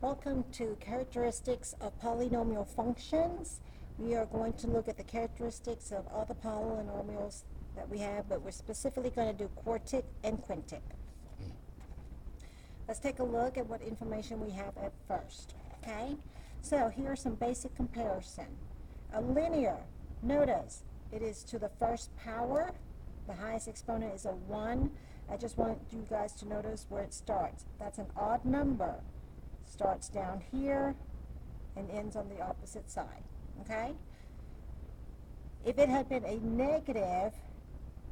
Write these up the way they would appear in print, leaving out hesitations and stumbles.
Welcome to Characteristics of Polynomial Functions. We are going to look at the characteristics of all the polynomials that we have, but we're specifically going to do quartic and quintic. Let's take a look at what information we have at first. Okay, so here's some basic comparison. A linear, notice it is to the first power. The highest exponent is a 1. I just want you guys to notice where it starts. That's an odd number. Starts down here and ends on the opposite side. Okay? If it had been a negative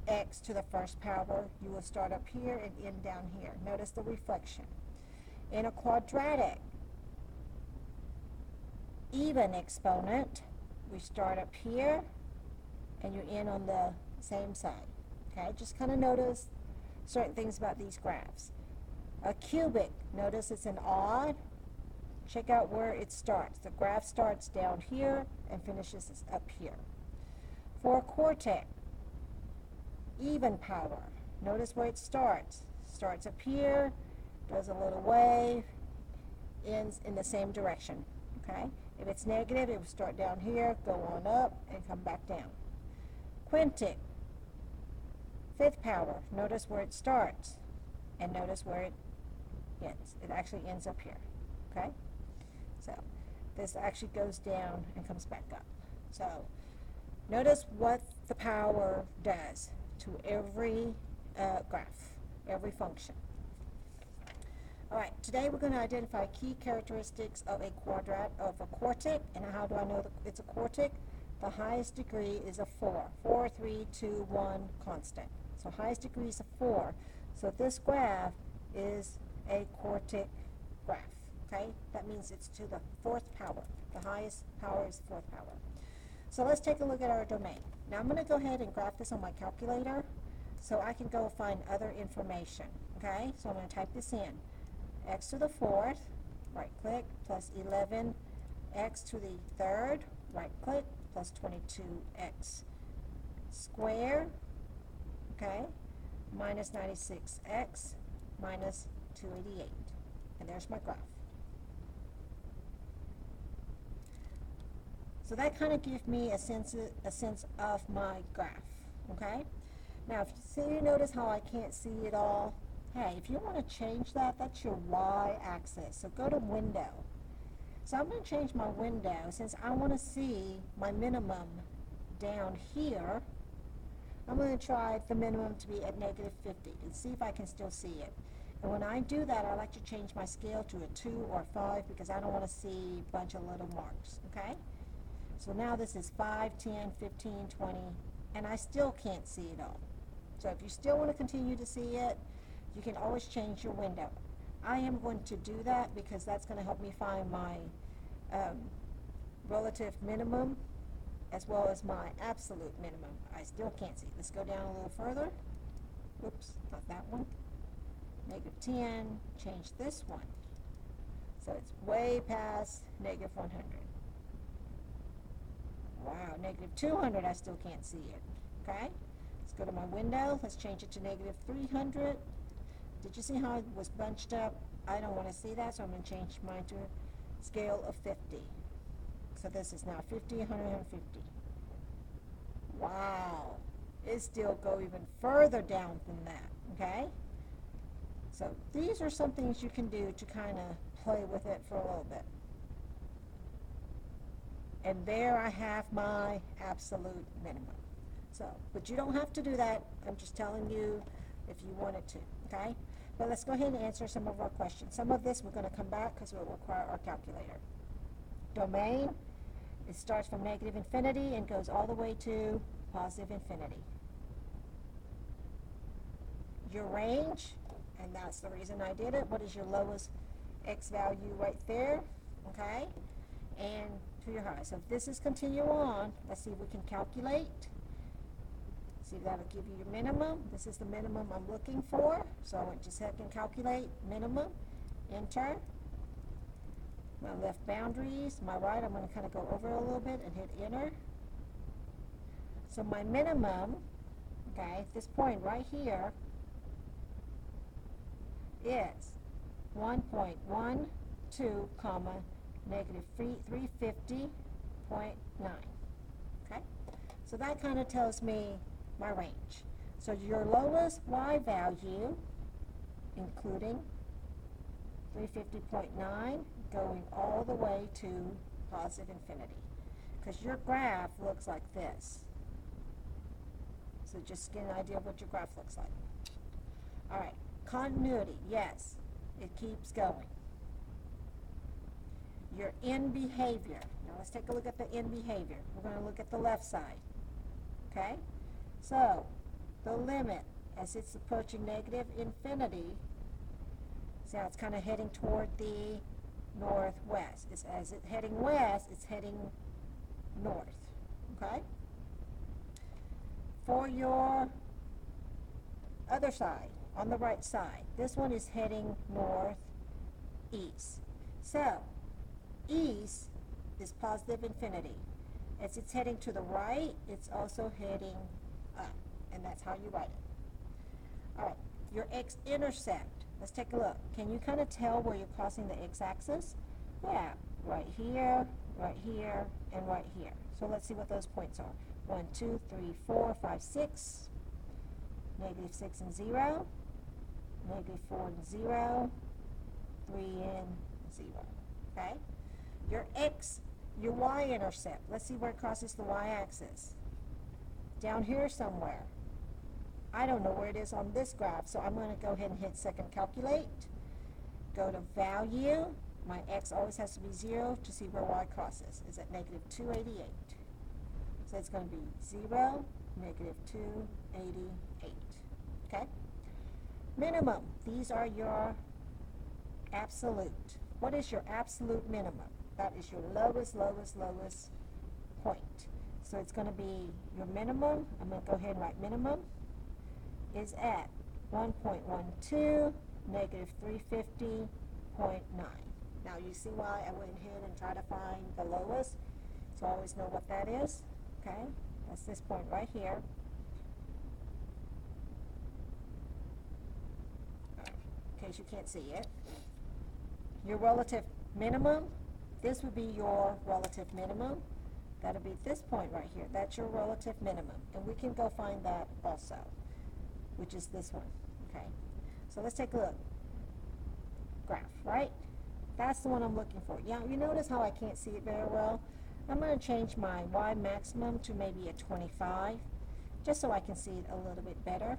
x to the first power, you will start up here and end down here. Notice the reflection. In a quadratic even exponent, we start up here and you end on the same side. Okay? Just kind of notice certain things about these graphs. A cubic, notice it's an odd. Check out where it starts. The graph starts down here and finishes up here. For a quartic, even power, notice where it starts. Starts up here, does a little wave, ends in the same direction. Okay? If it's negative, it will start down here, go on up, and come back down. Quintic, fifth power, notice where it starts, and notice where it ends. It actually ends up here. Okay? So this actually goes down and comes back up. So notice what the power does to every graph, every function. All right, today we're going to identify key characteristics of a quartic. And how do I know that it's a quartic? The highest degree is a 4. 4, 3, 2, 1 constant. So highest degree is a 4. So this graph is a quartic graph. Okay? That means it's to the fourth power. The highest power is fourth power. So let's take a look at our domain. Now I'm going to go ahead and graph this on my calculator so I can go find other information. Okay? So I'm going to type this in. X to the fourth, right click, plus 11. X to the third, right click, plus 22x squared. Okay? Minus 96x minus 288. And there's my graph. So that kind of gives me a sense of my graph. Okay? Now, if you notice how I can't see it all, hey, if you want to change that, that's your y-axis. So go to Window. So I'm going to change my window. Since I want to see my minimum down here, I'm going to try the minimum to be at negative 50 and see if I can still see it. And when I do that, I like to change my scale to a 2 or 5 because I don't want to see a bunch of little marks. Okay? So now this is 5, 10, 15, 20, and I still can't see it all. So if you still want to continue to see it, you can always change your window. I am going to do that because that's going to help me find my relative minimum as well as my absolute minimum. I still can't see. Let's go down a little further. Oops, not that one. Negative 10, change this one. So it's way past negative 100. Wow, negative 200, I still can't see it. Okay? Let's go to my window. Let's change it to negative 300. Did you see how it was bunched up? I don't want to see that, so I'm going to change mine to a scale of 50. So this is now 50, 100, 150. Wow. It still go even further down than that. Okay? So these are some things you can do to kind of play with it for a little bit. And there I have my absolute minimum. So, but you don't have to do that. I'm just telling you if you wanted to, okay? But let's go ahead and answer some of our questions. Some of this we're going to come back because it will require our calculator. Domain, it starts from negative infinity and goes all the way to positive infinity. Your range, and that's the reason I did it. What is your lowest x value right there, okay? And to your high. So if this is continue on, let's see if we can calculate. See if that'll give you your minimum. This is the minimum I'm looking for. So I went to second calculate, minimum, enter. My left boundaries, my right, I'm going to kind of go over a little bit and hit enter. So my minimum, okay, at this point right here is 1.1 2, comma, negative 350.9. Okay? So that kind of tells me my range. So your lowest y value, including 350.9, going all the way to positive infinity. Because your graph looks like this. So just get an idea of what your graph looks like. All right, continuity, yes, it keeps going. Your end behavior. Now let's take a look at the end behavior. We're going to look at the left side. Okay? So, the limit, as it's approaching negative infinity, see how it's kind of heading toward the northwest. As it's heading west, it's heading north. Okay? For your other side, on the right side, this one is heading northeast. So, east is positive infinity. As it's heading to the right, it's also heading up. And that's how you write it. All right, your x-intercept. Let's take a look. Can you kind of tell where you're crossing the x-axis? Yeah, right here, and right here. So let's see what those points are. 1, 2, 3, 4, 5, 6. Negative 6 and 0. Negative 4 and 0. 3 and 0. Okay? Your y-intercept. Let's see where it crosses the y-axis. Down here somewhere. I don't know where it is on this graph, so I'm going to go ahead and hit second calculate. Go to value. My x always has to be 0 to see where y crosses. It's at negative 288. So it's going to be 0, negative 288. Okay? Minimum. These are your absolute. What is your absolute minimum? That is your lowest point. So it's going to be your minimum. I'm going to go ahead and write minimum is at 1.12, negative 350.9. Now you see why I went ahead and tried to find the lowest. So I always know what that is. Okay? That's this point right here. In case you can't see it. Your relative minimum, this would be your relative minimum. That'll be this point right here. That's your relative minimum. And we can go find that also, which is this one. Okay? So let's take a look. Graph, right? That's the one I'm looking for. Yeah, you notice how I can't see it very well? I'm going to change my y maximum to maybe a 25, just so I can see it a little bit better.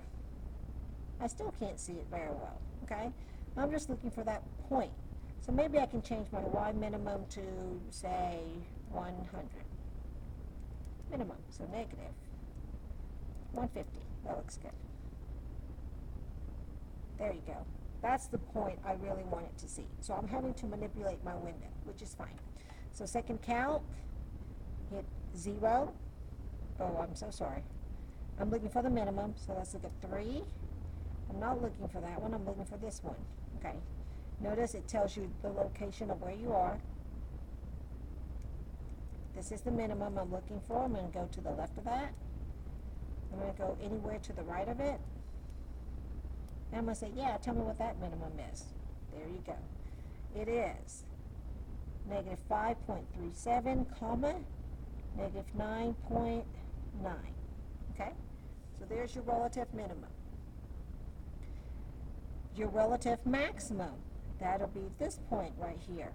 I still can't see it very well, okay? I'm just looking for that point. So maybe I can change my y minimum to, say, 100. Minimum, so negative 150. That looks good. There you go. That's the point I really wanted to see. So I'm having to manipulate my window, which is fine. So second calc, hit 0. Oh, I'm so sorry. I'm looking for the minimum, so let's look at 3. I'm not looking for that one. I'm looking for this one. Okay. Notice it tells you the location of where you are. This is the minimum I'm looking for. I'm going to go to the left of that. I'm going to go anywhere to the right of it. And I'm going to say, yeah, tell me what that minimum is. There you go. It is negative 5.37, comma, negative 9.9. Okay? So there's your relative minimum. Your relative maximum, that'll be this point right here.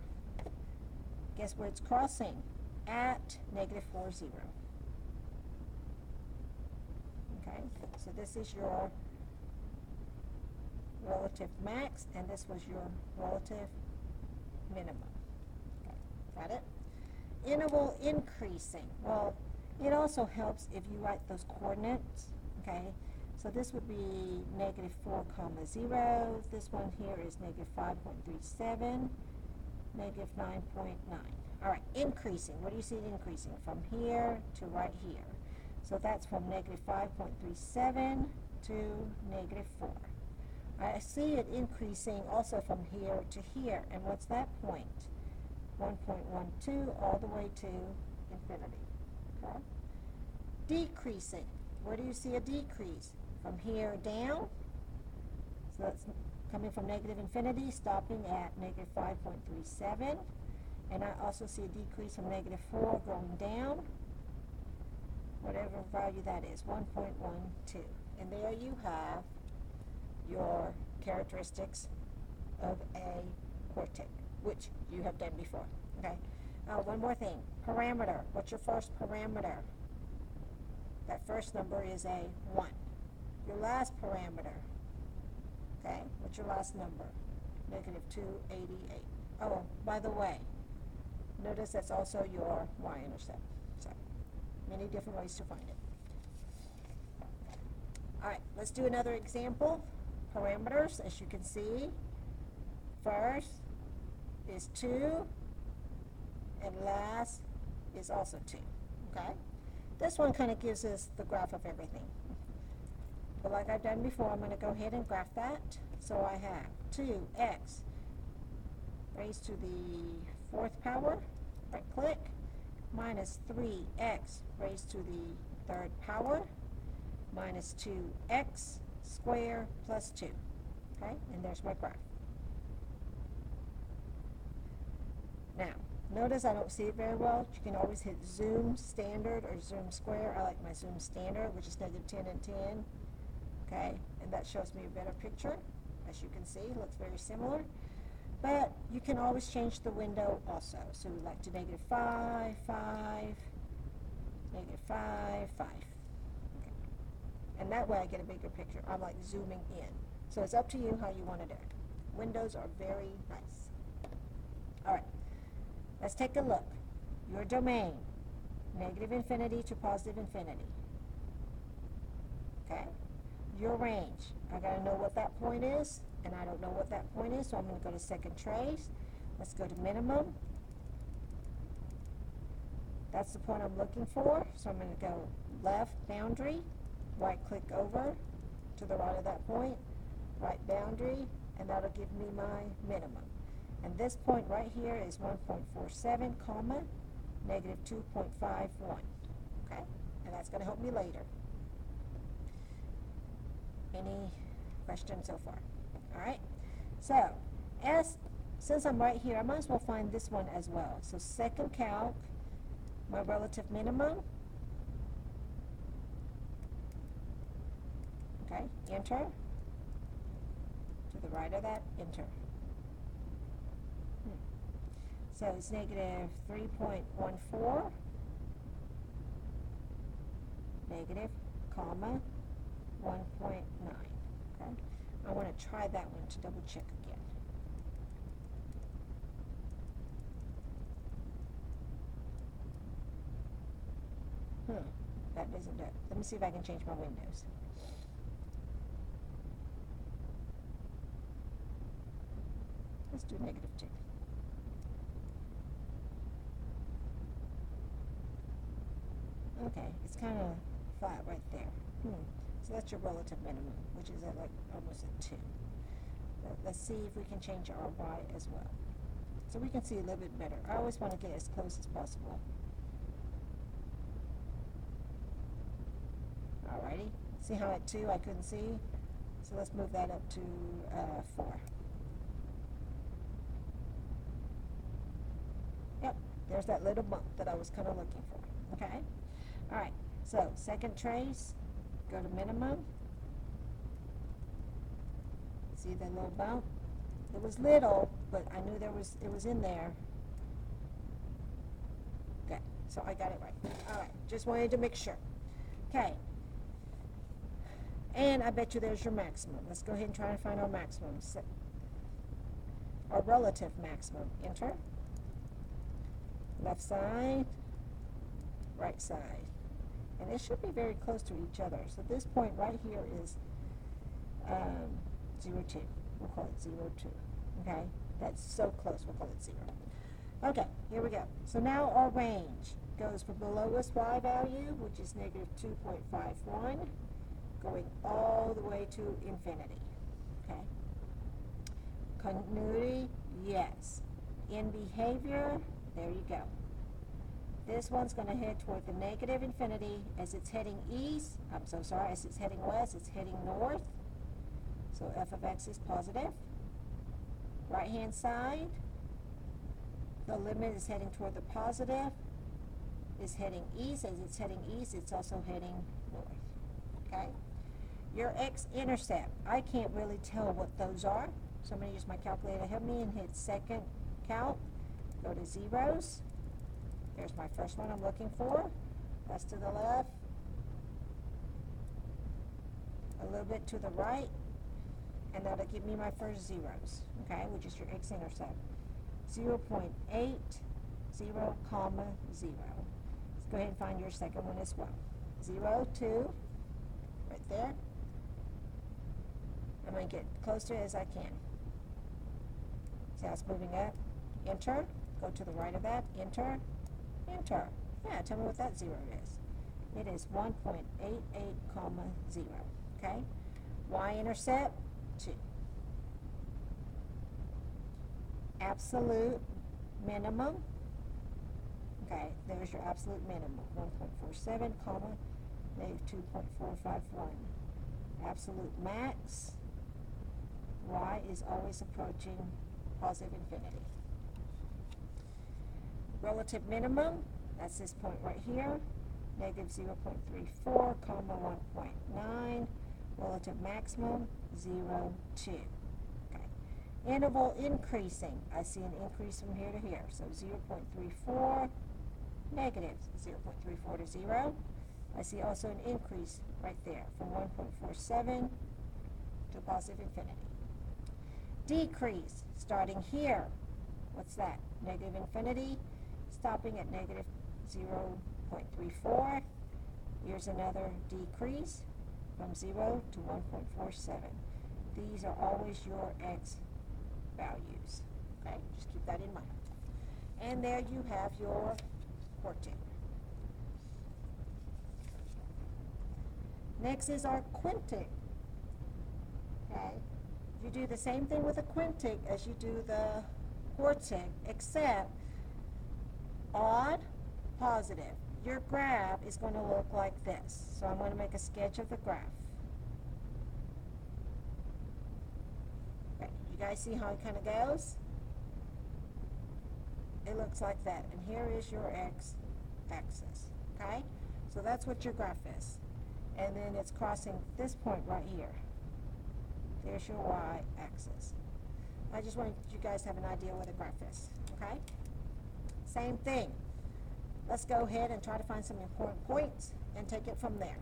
Guess where it's crossing? At negative 40. Okay? So this is your relative max, and this was your relative minimum. Okay, got it? Interval increasing. Well, it also helps if you write those coordinates. Okay, so this would be negative 4, comma 0. This one here is negative 5.37, negative 9.9. All right, increasing. What do you see increasing? From here to right here. So that's from negative 5.37 to negative 4. I see it increasing also from here to here. And what's that point? 1.12 all the way to infinity. Okay? Decreasing. Where do you see a decrease? From here down. So let's coming from negative infinity, stopping at negative 5.37. And I also see a decrease from negative 4 going down, whatever value that is, 1.12. And there you have your characteristics of a quartic, which you have done before. Okay. One more thing. Parameter. What's your first parameter? That first number is a 1. Your last parameter. Okay. What's your last number? Negative 288. Oh, by the way, notice that's also your y-intercept. So, many different ways to find it. All right, let's do another example. Parameters, as you can see, first is 2, and last is also 2, okay? This one kind of gives us the graph of everything. But like I've done before, I'm going to go ahead and graph that. So I have 2x raised to the 4th power, right click, minus 3x raised to the 3rd power, minus 2x squared plus 2. Okay, and there's my graph. Now, notice I don't see it very well. You can always hit zoom standard or zoom square. I like my zoom standard, which is negative 10 and 10. Okay, and that shows me a better picture. As you can see, it looks very similar. But you can always change the window also. So we like to negative 5, 5, negative 5, 5. Okay. And that way I get a bigger picture. I'm like zooming in. So it's up to you how you want to do it. Windows are very nice. All right. Let's take a look. Your domain, negative infinity to positive infinity. Okay? Your range, I got to know what that point is, and I don't know what that point is, so I'm going to go to second trace. Let's go to minimum. That's the point I'm looking for, so I'm going to go left boundary, right click over to the right of that point, right boundary, and that'll give me my minimum. And this point right here is 1.47, comma, negative 2.51. Okay? And that's going to help me later. Any questions so far? All right? So, since I'm right here, I might as well find this one as well. So, second calc, my relative minimum. Okay? Enter. To the right of that, enter. So it's negative 3.14, negative, comma, 1.9. Okay? I want to try that one to double check again. That doesn't do it. Let me see if I can change my windows. Let's do negative 2. Okay, it's kind of flat right there. So that's your relative minimum, which is at like almost a 2. But let's see if we can change our y as well. So we can see a little bit better. I always want to get as close as possible. Alrighty. See how at 2 I couldn't see? So let's move that up to 4. Yep, there's that little bump that I was kind of looking for. Okay? Alright, so second trace, go to minimum. See the little bump? It was little, but I knew it was in there. Okay, so I got it right. Alright, just wanted to make sure. Okay. And I bet you there's your maximum. Let's go ahead and try to find our maximum. Our relative maximum. Enter. Left side, right side. And it should be very close to each other. So this point right here is 0, 2. We'll call it 0, 2. Okay? That's so close, we'll call it 0. Okay, here we go. So now our range goes from the lowest y value, which is negative 2.51, going all the way to infinity. Okay? Continuity, yes. In behavior, there you go. This one's going to head toward the negative infinity as it's heading east. I'm so sorry, as it's heading west, it's heading north. So f of x is positive. Right hand side, the limit is heading toward the positive, is heading east. As it's heading east, it's also heading north. Okay? Your x-intercept, I can't really tell what those are, so I'm going to use my calculator to help me and hit second count. Go to zeros. There's my first one I'm looking for. That's to the left. A little bit to the right. And that'll give me my first zeros, okay, which is your x-intercept. 0.80, comma 0. Let's go ahead and find your second one as well. 0, 2, right there. I'm going to get closer as I can. See how it's moving up? Enter. Go to the right of that. Enter. Enter. Yeah, tell me what that 0 is. It is 1.88, comma 0. Okay? Y-intercept, 2. Absolute minimum. Okay, there's your absolute minimum. 1.47, comma, negative 2.451. Absolute max. Y is always approaching positive infinity. Relative minimum, that's this point right here. Negative 0.34, comma 1.9. Relative maximum, 0, 2. Okay. Interval increasing. I see an increase from here to here. So 0.34, negative 0.34 to 0. I see also an increase right there from 1.47 to positive infinity. Decrease, starting here. What's that? Negative infinity, stopping at negative 0.34. Here's another decrease from 0 to 1.47. These are always your x values. Okay, just keep that in mind. And there you have your quartic. Next is our quintic. Okay, you do the same thing with a quintic as you do the quartic, except odd, positive. Your graph is going to look like this. So I'm going to make a sketch of the graph. Okay, you guys see how it kind of goes? It looks like that. And here is your x-axis. Okay? So that's what your graph is. And then it's crossing this point right here. There's your y-axis. I just want you guys to have an idea where the graph is. Okay? Same thing. Let's go ahead and try to find some important points and take it from there.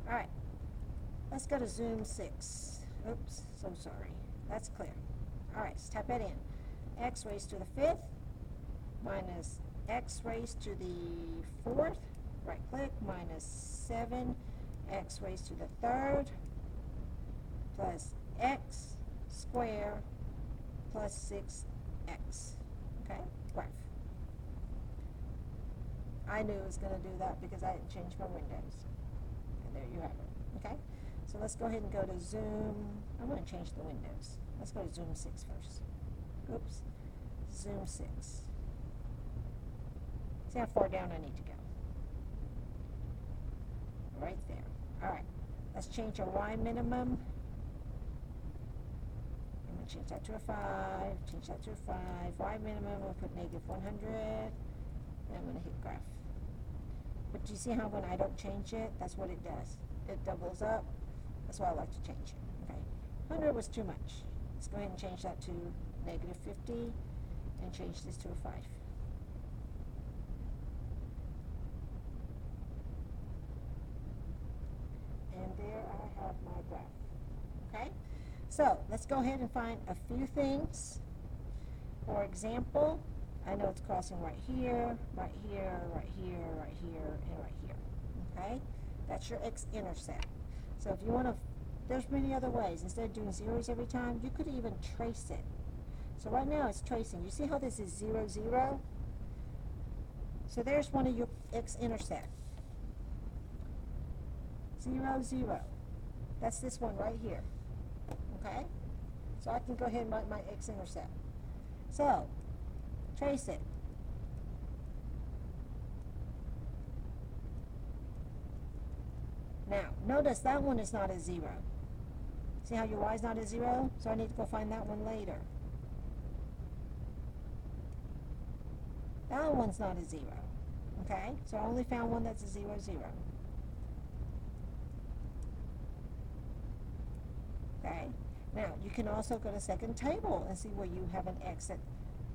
All right. Let's go to Zoom 6. Oops, so sorry. That's clear. All right, let's type that in. X raised to the 5th minus x raised to the 4th. Right click, minus 7 x raised to the 3rd plus x squared plus 6x. Okay, graph. I knew it was going to do that because I had changed my windows. And there you have it. Okay? So let's go ahead and go to Zoom. I'm going to change the windows. Let's go to Zoom 6 first. Oops. Zoom 6. See how far down I need to go. Right there. All right. Let's change our Y minimum. I'm going to change that to a 5. Change that to a 5. Y minimum, we'll put negative 100. And I'm going to hit graph. But you see how when I don't change it, that's what it does. It doubles up. That's why I like to change it. Okay. 100 was too much. Let's go ahead and change that to negative 50 and change this to a 5. And there I have my graph. Okay? So let's go ahead and find a few things. For example, I know it's crossing right here, right here, right here, right here, and right here. Okay? That's your x-intercept. So if you want to, there's many other ways. Instead of doing zeros every time, you could even trace it. So right now it's tracing. You see how this is 0, 0? So there's one of your x-intercept. 0, 0. That's this one right here. Okay? So I can go ahead and write my x-intercept. So, trace it. Now, notice that one is not a 0. See how your y is not a 0? So I need to go find that one later. That one's not a 0. Okay? So I only found one that's a 0, 0. Okay? Now, you can also go to second table and see where you have an x that,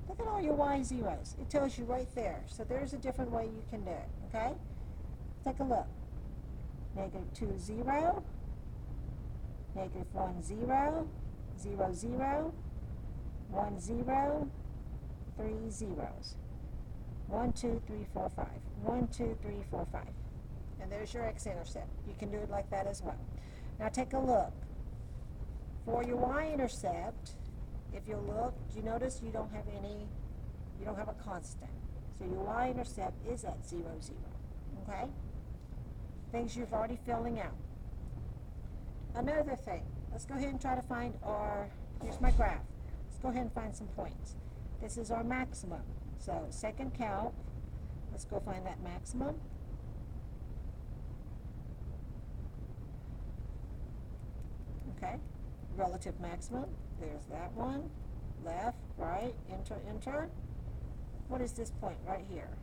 look at all your y zeros. It tells you right there. So there's a different way you can do it. Okay? Take a look. Negative 2, 0. Negative 1, 0. 0, 0. 1, 0. 3 zeros. 1, 2, 3, 4, 5. 1, 2, 3, 4, 5. And there's your x-intercept. You can do it like that as well. Now take a look. For your y-intercept, if you look, you notice you don't have a constant. So your y-intercept is at 0, 0. Okay? Things you've already filling out. Another thing, let's go ahead and try to find here's my graph. Let's go ahead and find some points. This is our maximum. So second calc, let's go find that maximum. Okay? Relative maximum, there's that one, left, right, enter, enter. What is this point right here?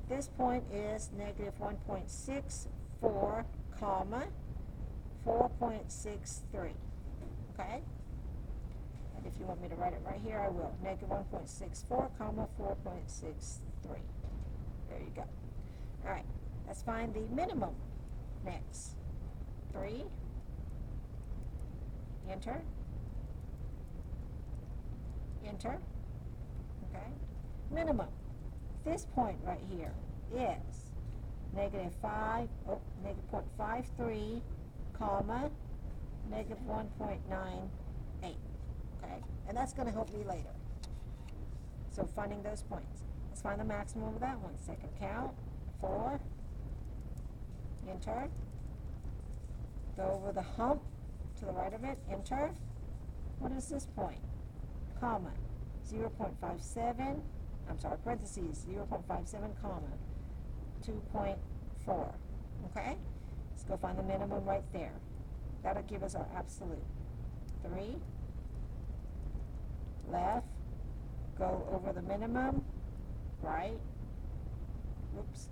This point is negative 1.64, comma, 4.63, okay? And if you want me to write it right here, I will. Negative 1.64, comma, 4.63. There you go. All right, let's find the minimum next. 3. Enter, enter, okay, minimum. This point right here is negative 0.53, comma, negative 1.98, okay, and that's going to help me later. So finding those points. Let's find the maximum of that one. Second count, 4, enter, go over the hump, to the right of it, enter. What is this point? Comma, 0.57, I'm sorry, parentheses, 0.57, comma, 2.4. Okay? Let's go find the minimum right there. That'll give us our absolute. 3, left, go over the minimum, right, oops,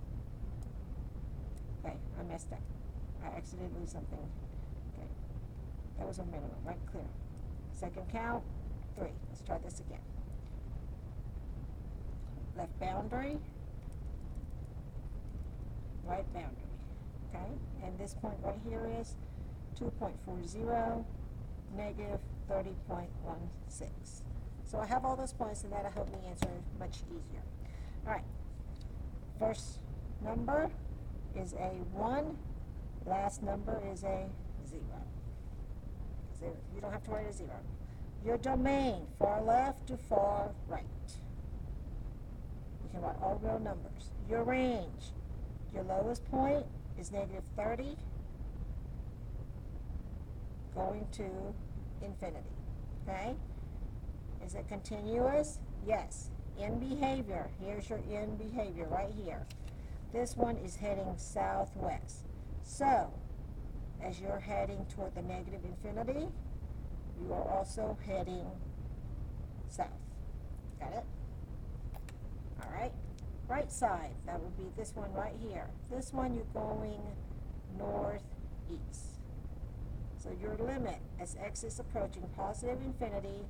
okay, I messed up. I accidentally did something. Okay. That was a minimum, right? Clear. Second count, 3. Let's try this again. Left boundary, right boundary. Okay? And this point right here is 2.40, negative 30.16. So I have all those points, and that'll help me answer much easier. All right. First number is a 1. Last number is a 0. You don't have to write a 0. Your domain, far left to far right. You can write all real numbers. Your range, your lowest point is negative 30 going to infinity. Okay? Is it continuous? Yes. In behavior, here's your in behavior right here. This one is heading southwest. So, as you're heading toward the negative infinity, you are also heading south. Got it? All right. Right side, that would be this one right here. This one you're going northeast. So your limit, as x is approaching positive infinity,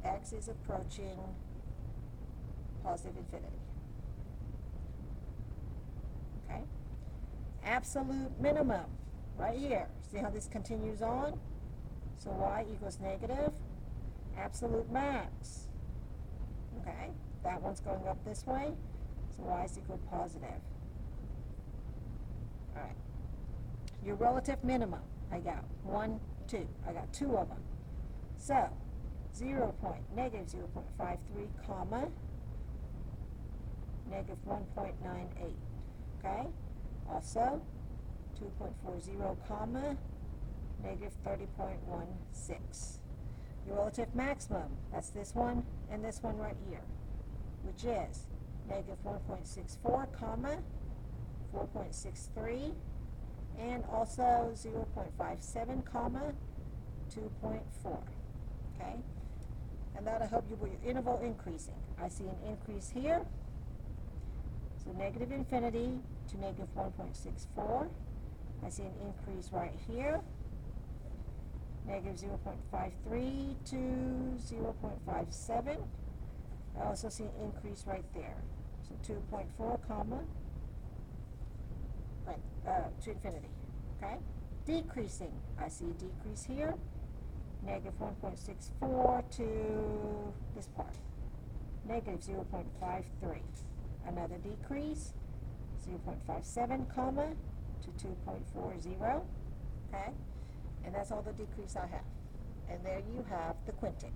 x is approaching positive infinity. Okay? Absolute minimum, right here. See how this continues on? So y equals negative. Absolute max. Okay? That one's going up this way. So y is equal to positive. All right. Your relative minimum, I got 1, 2. I got 2 of them. So, negative 0.53, comma, negative 1.98. Okay? Also, 2.40, comma, negative 30.16. Your relative maximum, that's this one and this one right here, which is negative 1.64, comma, 4.63, and also 0.57, comma 2.4. Okay, and that'll help you with your interval increasing. I see an increase here, so negative infinity to negative 1.64. I see an increase right here, negative 0.53 to 0.57. I also see an increase right there, so 2.4, comma, right, to infinity. Okay, decreasing, I see a decrease here, negative 1.64 to this part, negative 0.53. Another decrease, 0.57, comma, to 2.40. Okay, and that's all the decrease I have. And there you have the quintic.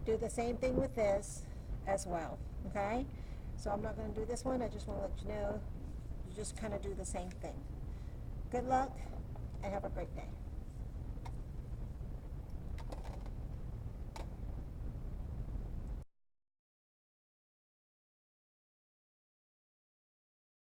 Do the same thing with this as well. Okay, so I'm not going to do this one. I just want to let you know you just kind of do the same thing. Good luck and have a great day.